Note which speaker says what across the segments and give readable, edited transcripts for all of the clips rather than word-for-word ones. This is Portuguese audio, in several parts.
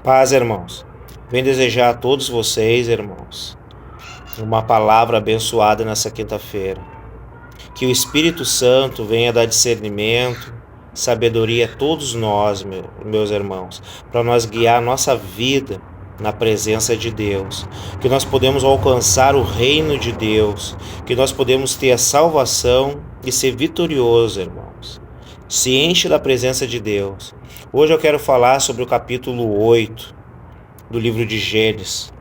Speaker 1: Paz, irmãos. Venho desejar a todos vocês, irmãos, uma palavra abençoada nessa quinta-feira. Que o Espírito Santo venha dar discernimento, sabedoria a todos nós, meus irmãos, para nós guiar a nossa vida na presença de Deus. Que nós podemos alcançar o reino de Deus, que nós podemos ter a salvação e ser vitorioso, irmãos. Se enche da presença de Deus. Hoje eu quero falar sobre o capítulo 8 do livro de Gênesis,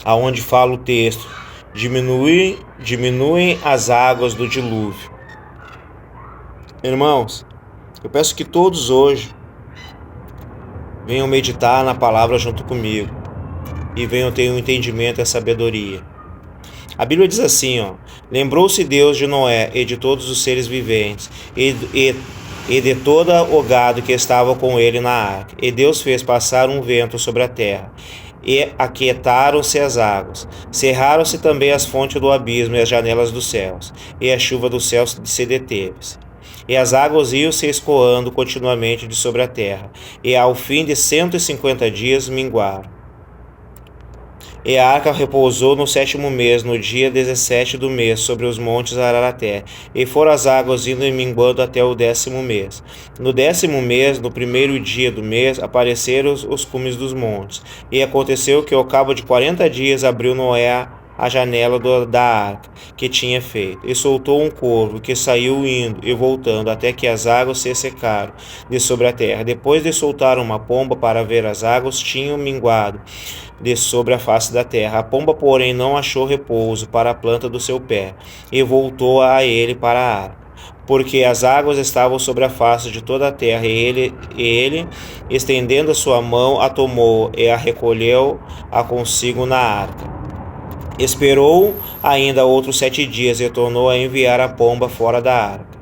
Speaker 1: aonde fala o texto: diminuem as águas do dilúvio. Irmãos, eu peço que todos hoje venham meditar na palavra junto comigo e venham ter um entendimento e a sabedoria. A Bíblia diz assim, lembrou-se Deus de Noé e de todos os seres viventes e de todo o gado que estava com ele na arca. E Deus fez passar um vento sobre a terra, e aquietaram-se as águas. Cerraram-se também as fontes do abismo e as janelas dos céus, e a chuva dos céus se deteve. E as águas iam se escoando continuamente de sobre a terra, e ao fim de 150 dias minguaram. E a arca repousou no 7º mês, no dia 17 do mês, sobre os montes Araraté. E foram as águas indo e minguando até o 10º mês. No 10º mês, no primeiro dia do mês, apareceram os cumes dos montes. E aconteceu que, ao cabo de 40 dias, abriu Noé a janela da arca que tinha feito, e soltou um corvo, que saiu indo e voltando, até que as águas se secaram de sobre a terra. Depois de soltar uma pomba para ver as águas, tinham minguado de sobre a face da terra. A pomba, porém, não achou repouso para a planta do seu pé, e voltou a ele para a arca, porque as águas estavam sobre a face de toda a terra, e ele, estendendo a sua mão, a tomou e a recolheu a consigo na arca. Esperou ainda outros 7 dias e tornou a enviar a pomba fora da arca.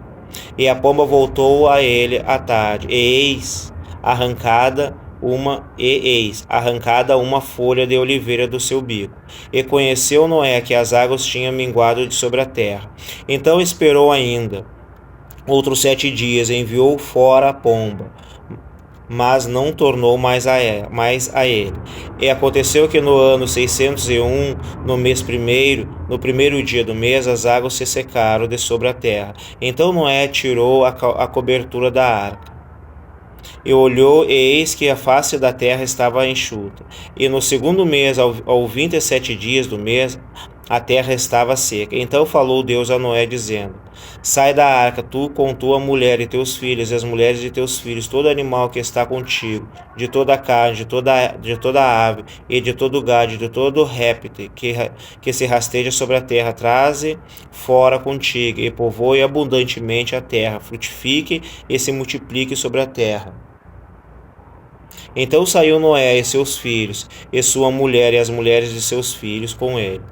Speaker 1: E a pomba voltou a ele à tarde, e eis arrancada uma folha de oliveira do seu bico. E conheceu Noé que as águas tinham minguado de sobre a terra. Então esperou ainda outros 7 dias e enviou fora a pomba, mas não tornou mais a ele. E aconteceu que no ano 601, no mês primeiro, no primeiro dia do mês, as águas se secaram de sobre a terra. Então Noé tirou a cobertura da arca, e olhou, e eis que a face da terra estava enxuta. E no 2º mês, ao 27 dias do mês, a terra estava seca. Então falou Deus a Noé, dizendo: sai da arca, tu com tua mulher e teus filhos, e as mulheres de teus filhos, todo animal que está contigo, de toda a carne, de toda a ave, e de todo o gado, de todo o réptil que se rasteja sobre a terra, traze fora contigo, e povoe abundantemente a terra, frutifique e se multiplique sobre a terra. Então saiu Noé e seus filhos, e sua mulher e as mulheres de seus filhos com ele.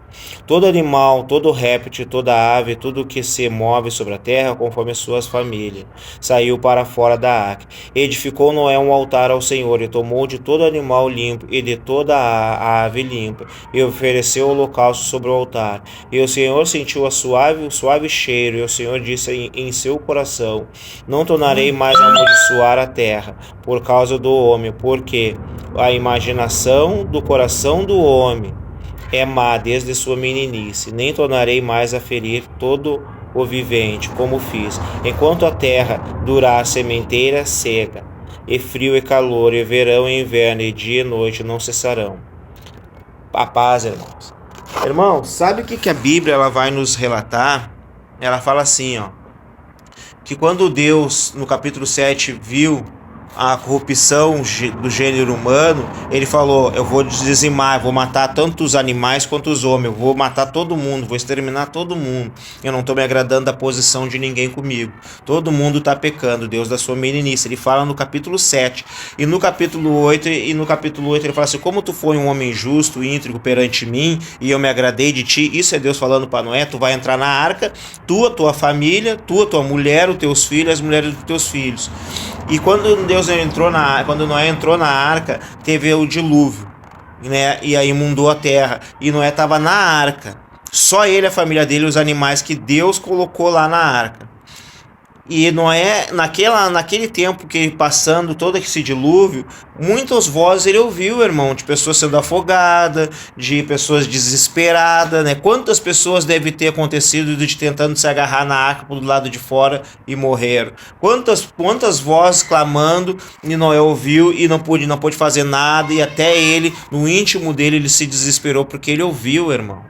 Speaker 1: Todo animal, todo réptil, toda ave, tudo que se move sobre a terra, conforme as suas famílias, saiu para fora da arca. Edificou Noé um altar ao Senhor, e tomou de todo animal limpo e de toda a ave limpa, e ofereceu holocausto sobre o altar. E o Senhor sentiu o suave cheiro, e o Senhor disse em seu coração: não tornarei mais a amaldiçoar a terra por causa do homem, porque a imaginação do coração do homem é má desde sua meninice. Nem tornarei mais a ferir todo o vivente, como fiz, enquanto a terra durar sementeira seca, e frio e calor, e verão e inverno, e dia e noite não cessarão. A paz, irmãos. Irmãos, sabe o que a Bíblia ela vai nos relatar? Ela fala assim, que quando Deus, no capítulo 7, viu a corrupção do gênero humano, ele falou: eu vou dizimar, vou matar tanto os animais quanto os homens, eu vou matar todo mundo, vou exterminar todo mundo. Eu não estou me agradando da posição de ninguém comigo. Todo mundo está pecando, Deus da sua meninice. Ele fala no capítulo 7. E no capítulo 8 ele fala assim: como tu foi um homem justo e íntegro perante mim, e eu me agradei de ti. Isso é Deus falando para Noé: tu vai entrar na arca, tua família, tua mulher, os teus filhos, as mulheres dos teus filhos. E quando Noé entrou na arca, teve o dilúvio, né? E aí inundou a terra. E Noé estava na arca. Só ele, a família dele, os animais que Deus colocou lá na arca. E Noé, naquele tempo que ele passando todo esse dilúvio, muitas vozes ele ouviu, irmão, de pessoas sendo afogadas, de pessoas desesperadas, né? Quantas pessoas deve ter acontecido de tentando se agarrar na arca do lado de fora e morreram? Quantas vozes clamando e Noé ouviu e não pôde fazer nada, e até ele, no íntimo dele, ele se desesperou porque ele ouviu, irmão.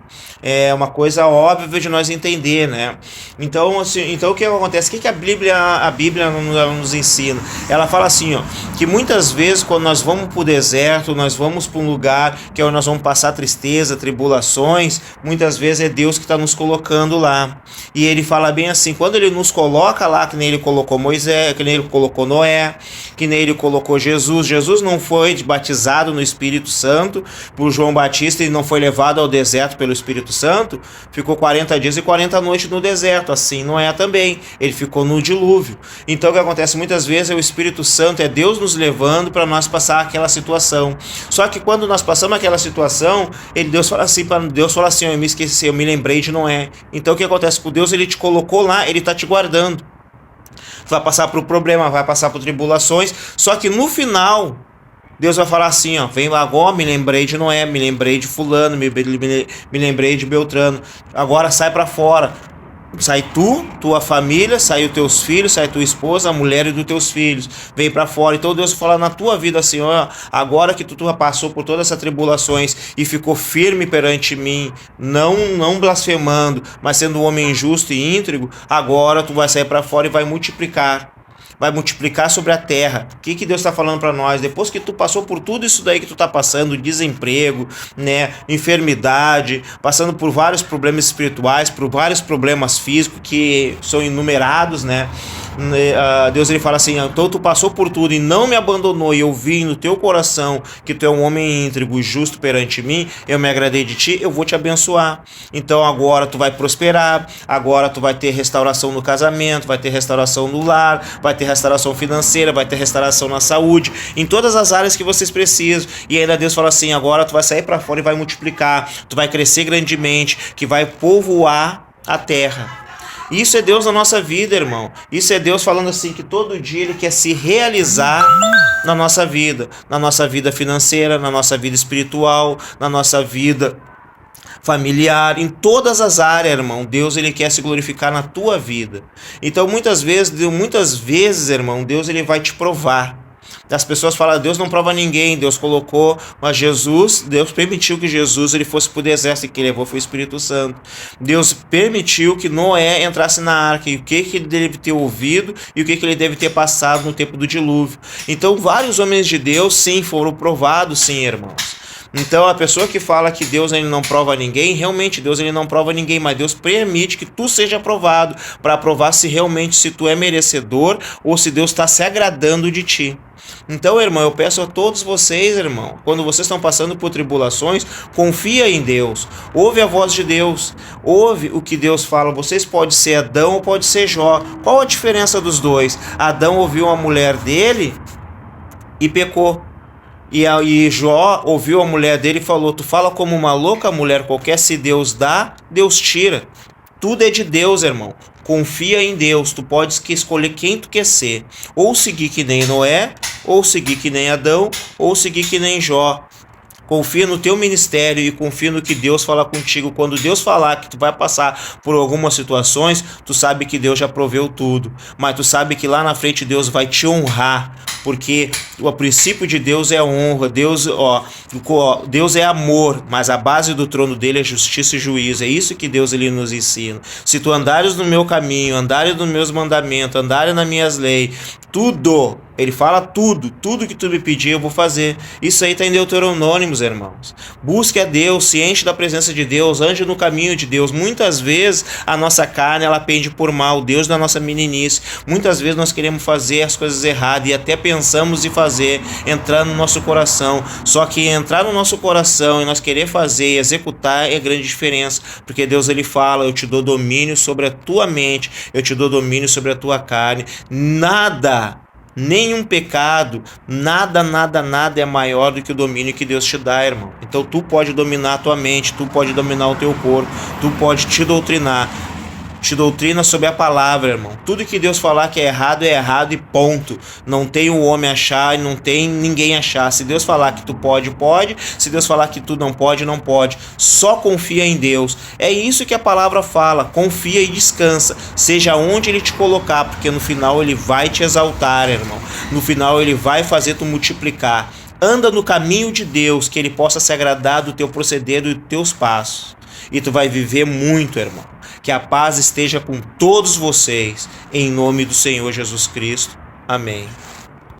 Speaker 1: É uma coisa óbvia de nós entender, né? Então, assim, então o que acontece? O que a Bíblia nos ensina? Ela fala assim, ó, que muitas vezes quando nós vamos para o deserto, nós vamos para um lugar que é onde nós vamos passar tristeza, tribulações, muitas vezes é Deus que está nos colocando lá. E ele fala bem assim, quando ele nos coloca lá, que nem ele colocou Moisés, que nem ele colocou Noé, que nem ele colocou Jesus. Jesus não foi batizado no Espírito Santo por João Batista e não foi levado ao deserto pelo Espírito Santo, ficou 40 dias e 40 noites no deserto. Assim Noé também, ele ficou no dilúvio. Então o que acontece muitas vezes é o Espírito Santo, é Deus nos levando para nós passar aquela situação. Só que quando nós passamos aquela situação, Deus fala assim, eu me esqueci, eu me lembrei de Noé. Então o que acontece com Deus? Ele te colocou lá, ele está te guardando. Vai passar por problema, vai passar por tribulações, só que no final Deus vai falar assim, ó, vem agora, me lembrei de Noé, me lembrei de fulano, me lembrei de Beltrano, agora sai para fora. Sai tu, tua família, sai os teus filhos, sai tua esposa, a mulher e dos teus filhos. Vem para fora. Então Deus fala na tua vida assim, ó, agora que tu passou por todas essas tribulações e ficou firme perante mim, não blasfemando, mas sendo um homem justo e íntegro, agora tu vai sair para fora e vai multiplicar sobre a terra. O que Deus está falando para nós? Depois que tu passou por tudo isso daí que tu está passando, desemprego, né, enfermidade, passando por vários problemas espirituais, por vários problemas físicos que são inumerados, né? Deus ele fala assim, então tu passou por tudo e não me abandonou, e eu vi no teu coração que tu é um homem íntegro e justo perante mim, eu me agradei de ti, eu vou te abençoar. Então agora tu vai prosperar, agora tu vai ter restauração no casamento, vai ter restauração no lar, vai ter restauração financeira, vai ter restauração na saúde, em todas as áreas que vocês precisam. E ainda Deus fala assim, agora tu vai sair para fora e vai multiplicar, tu vai crescer grandemente, que vai povoar a terra. Isso é Deus na nossa vida, irmão. Isso é Deus falando assim, que todo dia Ele quer se realizar na nossa vida financeira, na nossa vida espiritual, na nossa vida familiar, em todas as áreas, irmão. Deus ele quer se glorificar na tua vida. Então muitas vezes, irmão, Deus ele vai te provar. As pessoas falam, Deus não prova ninguém, Deus colocou, mas Deus permitiu que Jesus ele fosse para o deserto, e que levou foi o Espírito Santo. Deus permitiu que Noé entrasse na arca, e o que ele deve ter ouvido e o que ele deve ter passado no tempo do dilúvio. Então vários homens de Deus sim foram provados, sim, irmãos. Então a pessoa que fala que Deus ele não prova ninguém, realmente Deus ele não prova ninguém, mas Deus permite que tu seja provado, para provar se tu é merecedor ou se Deus está se agradando de ti. Então, irmão, eu peço a todos vocês, irmão, quando vocês estão passando por tribulações, confia em Deus, ouve a voz de Deus, ouve o que Deus fala. Vocês podem ser Adão ou pode ser Jó. Qual a diferença dos dois? Adão ouviu a mulher dele e pecou. E Jó ouviu a mulher dele e falou, tu fala como uma louca mulher qualquer, se Deus dá, Deus tira. Tudo é de Deus, irmão. Confia em Deus, tu podes escolher quem tu quer ser. Ou seguir que nem Noé, ou seguir que nem Adão, ou seguir que nem Jó. Confia no teu ministério e confia no que Deus fala contigo. Quando Deus falar que tu vai passar por algumas situações, tu sabe que Deus já proveu tudo. Mas tu sabe que lá na frente Deus vai te honrar, porque o princípio de Deus é honra. Deus é amor, mas a base do trono dele é justiça e juízo. É isso que Deus ele nos ensina. Se tu andares no meu caminho, andares nos meus mandamentos, andares nas minhas leis, tudo, ele fala tudo que tu me pedir eu vou fazer. Isso aí está em Deuteronômio, irmãos. Busque a Deus, se enche da presença de Deus, ande no caminho de Deus. Muitas vezes a nossa carne ela pende por mal, Deus da nossa meninice. Muitas vezes nós queremos fazer as coisas erradas e até pensamos em fazer, entrar no nosso coração. Só que entrar no nosso coração e nós querer fazer e executar é grande diferença, porque Deus ele fala, eu te dou domínio sobre a tua mente, eu te dou domínio sobre a tua carne. Nenhum pecado, nada é maior do que o domínio que Deus te dá, irmão. Então tu pode dominar a tua mente, tu pode dominar o teu corpo, tu pode te doutrinar. te doutrina sobre a palavra, irmão. Tudo que Deus falar que é errado e ponto. Não tem o homem achar e não tem ninguém achar. Se Deus falar que tu pode, pode. Se Deus falar que tu não pode, não pode. Só confia em Deus. É isso que a palavra fala. Confia e descansa. Seja onde Ele te colocar, porque no final Ele vai te exaltar, irmão. No final Ele vai fazer tu multiplicar. Anda no caminho de Deus, que Ele possa se agradar do teu proceder e dos teus passos. E tu vai viver muito, irmão. Que a paz esteja com todos vocês, em nome do Senhor Jesus Cristo. Amém.